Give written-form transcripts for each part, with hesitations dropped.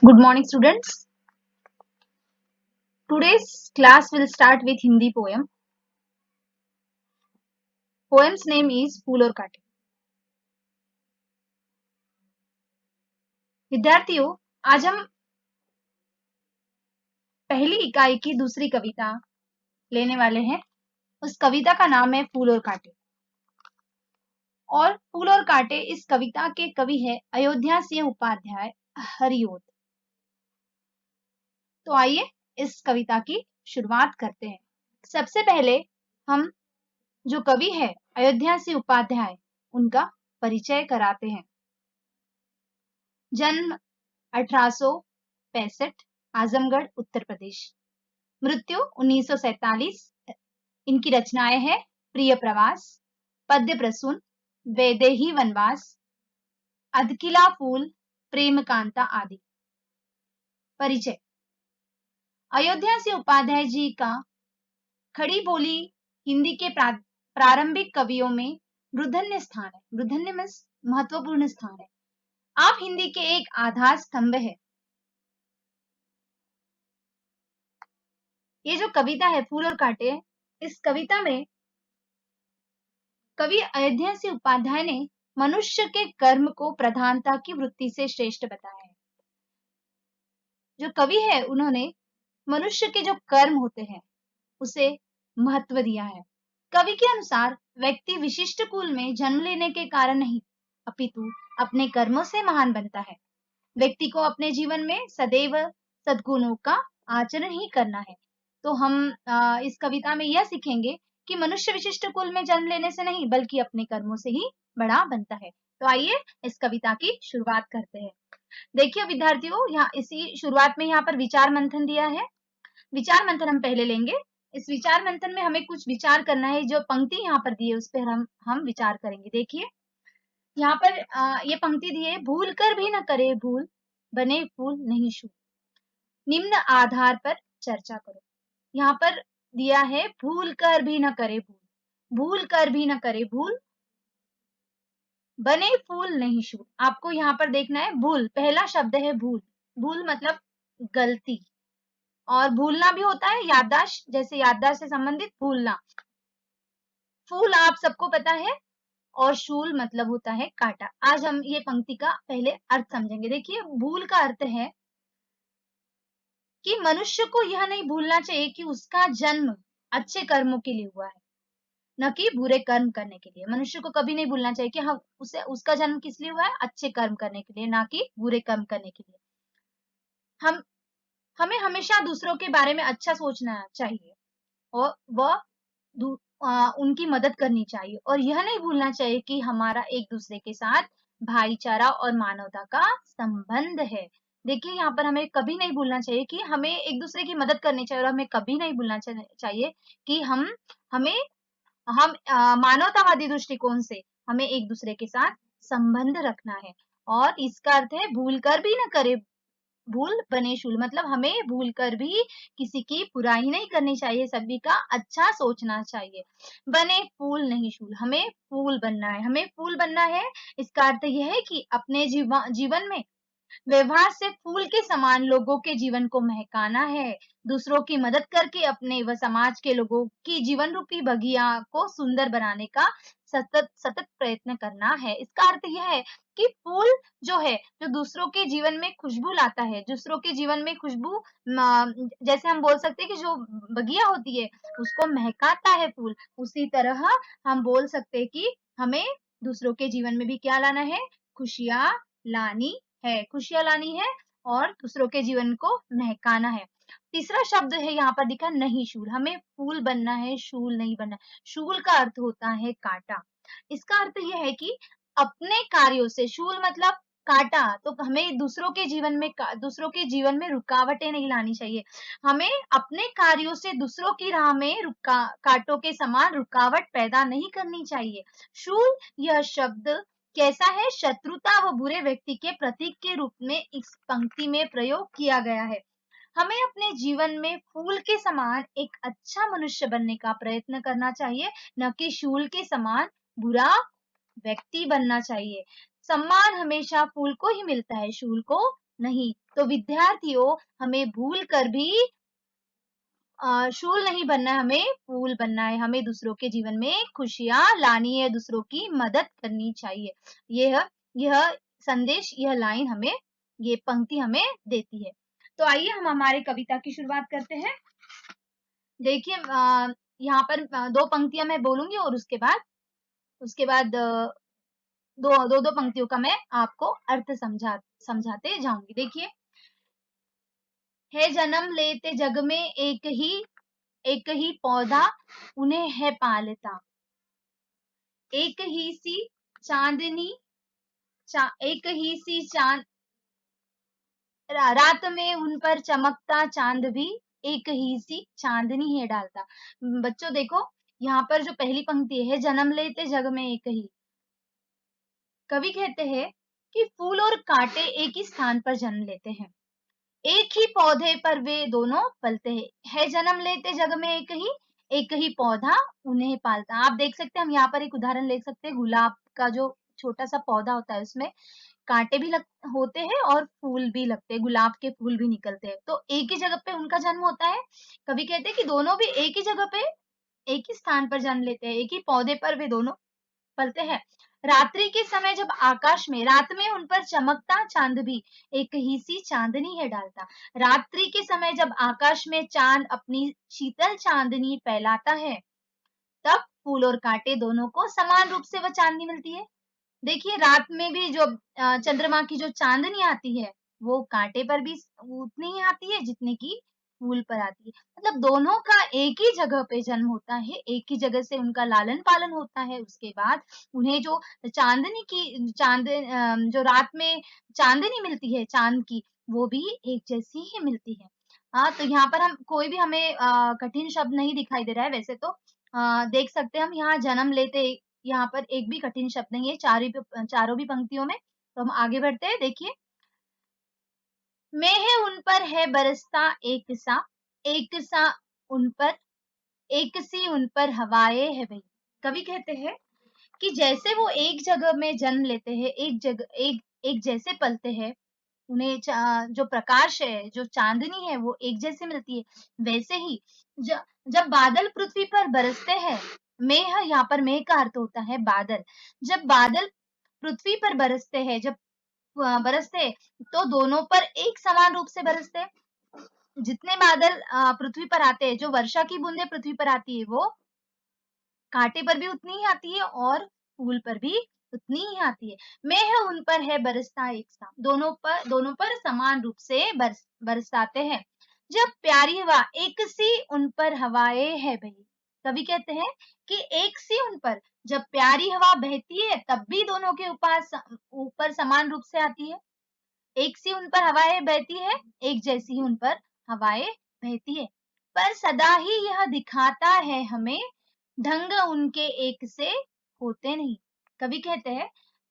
Good morning, students. Today's class will start with Hindi poem. Poem's name is फूल और कांटे. विद्यार्थियों, आज हम पहली इकाई की दूसरी कविता लेने वाले हैं. उस कविता का नाम है फूल और कांटे. और फूल और कांटे इस कविता के कवि है अयोध्या सिंह उपाध्याय हरिओद. तो आइए इस कविता की शुरुआत करते हैं. सबसे पहले हम जो कवि है अयोध्या सिंह उपाध्याय उनका परिचय कराते हैं. जन्म 1865 आजमगढ़ उत्तर प्रदेश. मृत्यु 1947. इनकी रचनाएं हैं प्रिय प्रवास, पद्य प्रसून, वैदेही वनवास, अधकिला फूल, प्रेम कांता आदि. परिचय. अयोध्या सिंह उपाध्याय जी का खड़ी बोली हिंदी के प्रारंभिक कवियों में मूर्धन्य स्थान है. मूर्धन्य में महत्वपूर्ण स्थान है. आप हिंदी के एक आधार स्तंभ है. ये जो कविता है फूल और कांटे, इस कविता में कवि अयोध्या सिंह उपाध्याय ने मनुष्य के कर्म को प्रधानता की वृत्ति से श्रेष्ठ बताया है. जो कवि है उन्होंने मनुष्य के जो कर्म होते हैं उसे महत्व दिया है. कवि के अनुसार व्यक्ति विशिष्ट कुल में जन्म लेने के कारण नहीं अपितु अपने कर्मों से महान बनता है. व्यक्ति को अपने जीवन में सदैव सद्गुणों का आचरण ही करना है. तो हम इस कविता में यह सीखेंगे कि मनुष्य विशिष्ट कुल में जन्म लेने से नहीं बल्कि अपने कर्मों से ही बड़ा बनता है. तो आइए इस कविता की शुरुआत करते हैं. देखिए विद्यार्थियों, यहाँ इसी शुरुआत में यहाँ पर विचार मंथन दिया है. विचार मंथन हम पहले लेंगे. इस विचार मंथन में हमें कुछ विचार करना है. जो पंक्ति यहाँ पर दी है उस पर हम विचार करेंगे. देखिए यहाँ पर ये पंक्ति दी है, भूल कर भी न करे भूल, बने फूल नहीं शूल. निम्न आधार पर चर्चा करो. यहाँ पर दिया है भूल कर भी न करे भूल, भूल कर भी न करे भूल, बने फूल नहीं शूल. आपको यहाँ पर देखना है भूल, पहला शब्द है भूल. भूल मतलब गलती, और भूलना भी होता है याददाश्त, जैसे याददाश्त से संबंधित भूलना. फूल आप सबको पता है, और शूल मतलब होता है कांटा. आज हम ये पंक्ति का पहले अर्थ समझेंगे. देखिए भूल का अर्थ है कि मनुष्य को यह नहीं भूलना चाहिए कि उसका जन्म अच्छे कर्मों के लिए हुआ है, न कि बुरे कर्म करने के लिए. मनुष्य को कभी नहीं भूलना चाहिए कि हम उसका जन्म किस लिए हुआ है, अच्छे कर्म करने के लिए, ना कि बुरे कर्म करने के लिए. हम हमें हमेशा दूसरों के बारे में अच्छा सोचना चाहिए और वह उनकी मदद करनी चाहिए, और यह नहीं भूलना चाहिए कि हमारा एक दूसरे के साथ भाईचारा और मानवता का संबंध है. देखिए यहाँ पर हमें कभी नहीं भूलना चाहिए कि हमें एक दूसरे की मदद करनी चाहिए, और हमें कभी नहीं भूलना चाहिए कि हमें हम मानवतावादी दृष्टिकोण से हमें एक दूसरे के साथ संबंध रखना है. और इसका अर्थ है भूल कर भी न करे भूल, बने शूल. मतलब हमें भूल कर भी किसी की बुराई नहीं करनी चाहिए, सभी का अच्छा सोचना चाहिए. बने फूल नहीं शूल, हमें फूल बनना है, हमें फूल बनना है. इसका अर्थ यह है कि अपने जीवन में व्यवहार से फूल के समान लोगों के जीवन को महकाना है. दूसरों की मदद करके अपने व समाज के लोगों की जीवन रूपी बगिया को सुंदर बनाने का सतत सतत प्रयत्न करना है. इसका अर्थ यह है कि फूल जो है, जो दूसरों के जीवन में खुशबू लाता है, दूसरों के जीवन में खुशबू, जैसे हम बोल सकते हैं कि जो बगिया होती है उसको महकाता है फूल, उसी तरह हम बोल सकते हैं कि हमें दूसरों के जीवन में भी क्या लाना है, खुशियां लानी है, खुशियां लानी है, और दूसरों के जीवन को महकाना है. तीसरा शब्द है यहाँ पर दिखा नहीं शूल. हमें फूल बनना है, शूल नहीं बनना. शूल का अर्थ होता है कांटा. इसका अर्थ यह है कि अपने कार्यों से, शूल मतलब कांटा, तो हमें दूसरों के जीवन में रुकावटें नहीं लानी चाहिए. हमें अपने कार्यों से दूसरों की राह में कांटों के समान रुकावट पैदा नहीं करनी चाहिए. शूल यह शब्द कैसा है, शत्रुता व बुरे व्यक्ति के प्रतीक के रूप में इस पंक्ति में प्रयोग किया गया है. हमें अपने जीवन में फूल के समान एक अच्छा मनुष्य बनने का प्रयत्न करना चाहिए, न कि शूल के समान बुरा व्यक्ति बनना चाहिए. सम्मान हमेशा फूल को ही मिलता है, शूल को नहीं। तो विद्यार्थियों, हमें भूल कर भी शूल नहीं बनना है, हमें फूल बनना है। हमें दूसरों के जीवन में खुशियाँ लानी है, दूसरों की मदद करनी चाहिए। यह संदेश, यह लाइन हमें, ये पंक्ति हमें देती है। तो आइए हम हमारी कविता की शुरुआत करते हैं। देखिए यहाँ पर 2 पंक्तियाँ मैं बोलूँगी और उसके बाद 2 पंक्तियों का मैं आपको अर्थ समझाते जाऊँगी। देखिए, है जन्म लेते जग में एक ही पौधा, उन्हें है पालता। एक ही सी चांदनी एक ही सी चांद रात में उन पर चमकता चांद भी एक ही सी चांदनी है डालता। बच्चों देखो, यहाँ पर जो पहली पंक्ति है, जन्म लेते जग में एक ही। कवि कहते हैं कि फूल और कांटे एक ही स्थान पर जन्म लेते हैं, एक ही पौधे पर वे दोनों पलते हैं। है जन्म लेते जग में एक ही पौधा उन्हें पालता। आप देख सकते हैं, हम यहाँ पर एक उदाहरण ले सकते हैं, गुलाब का जो छोटा सा पौधा होता है, उसमें कांटे भी होते हैं और फूल भी लगते हैं, गुलाब के फूल भी निकलते हैं। तो एक ही जगह पे उनका जन्म होता है। कवि कहते हैं कि दोनों भी एक ही जगह पे, एक ही स्थान पर जन्म लेते हैं, एक ही पौधे पर वे दोनों पलते हैं। रात्रि के समय जब आकाश में, रात में उन पर चमकता चांद भी एक ही सी चांदनी है डालता। रात्रि के समय जब आकाश में चांद अपनी शीतल चांदनी फैलाता है, तब फूल और कांटे दोनों को समान रूप से वह चांदनी मिलती है। देखिए, रात में भी जो चंद्रमा की जो चांदनी आती है, वो कांटे पर भी उतनी ही आती है जितनी कि फूल पर आती है। मतलब दोनों का एक ही जगह पे जन्म होता है, एक ही जगह से उनका लालन-पालन होता है। उसके बाद उन्हें जो जो रात में चांदनी मिलती है चाँद की, वो भी एक जैसी ही मिलती है। हाँ, तो यहाँ पर हम कोई भी हमें कठिन शब्द नहीं दिखाई दे रहा है वैसे तो। देख सकते हैं हम यहाँ जन्म लेते, यहाँ पर एक भी कठिन शब्द नहीं है, चारों भी पंक्तियों में। तो हम आगे बढ़ते हैं, देखिए। मेह उन पर है बरसता एक सा उन पर, एक सी उन पर हवाएं है भई। कवि कहते हैं कि जैसे वो एक जगह में जन्म लेते हैं, एक जैसे पलते हैं, उन्हें जो प्रकाश है, जो चांदनी है, वो एक जैसे मिलती है। वैसे ही ज जब बादल पृथ्वी पर बरसते हैं, मेह यहाँ पर मेह का अर्थ होता है बादल। जब बादल पृथ्वी पर बरसते हैं, तो दोनों पर एक समान रूप से बरसते हैं। जितने बादल पृथ्वी पर आते हैं, जो वर्षा की बूंदें पृथ्वी पर आती है, वो कांटे पर भी उतनी ही आती है और फूल पर भी उतनी ही आती है। मेह उन पर है बरसता एक सा, दोनों पर समान रूप से बरसाते हैं। जब प्यारी हवा एक सी उन पर हवाएं है बही। कवि कहते हैं कि एक सी उन पर जब प्यारी हवा बहती है, तब भी दोनों के ऊपर समान रूप से आती है। एक सी उन पर हवाएं बहती है, एक जैसी ही उन पर हवाएं बहती है। पर सदा ही यह दिखाता है हमें, ढंग उनके एक से होते नहीं। कवि कहते हैं,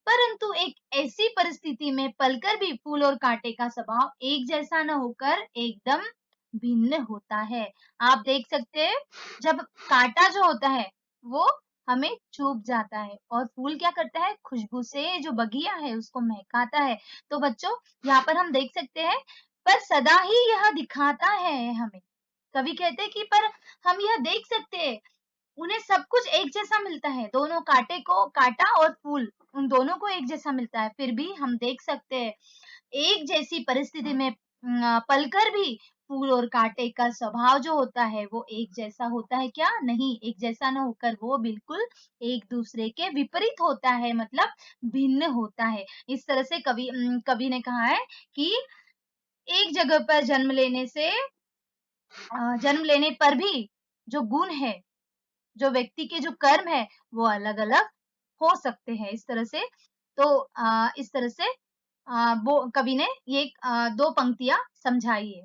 परंतु एक ऐसी परिस्थिति में पलकर भी फूल और कांटे का स्वभाव एक जैसा न होकर एकदम भिन्न होता है। आप देख सकते हैं, जब कांटा जो होता है, वो हमें चुभ जाता है और फूल क्या करता है, खुशबू से जो बगिया है उसको महकाता है। तो बच्चों, यहाँ पर हम देख सकते हैं, पर सदा ही यह दिखाता है हमें। कवि कहते हैं कि पर हम यह देख सकते हैं, उन्हें सब कुछ एक जैसा मिलता है, दोनों कांटा और फूल, उन दोनों को एक जैसा मिलता है, फिर भी हम देख सकते हैं, एक जैसी परिस्थिति में पलकर भी फूल और कांटे का स्वभाव जो होता है, वो एक जैसा होता है क्या? नहीं, एक जैसा ना होकर वो बिल्कुल एक दूसरे के विपरीत होता है, मतलब भिन्न होता है। इस तरह से कवि ने कहा है कि एक जगह पर जन्म लेने पर भी जो गुण है, जो व्यक्ति के जो कर्म है, वो अलग-अलग हो सकते हैं। इस तरह से, तो इस तरह से वो कवि ने ये 2 पंक्तियाँ समझाई है।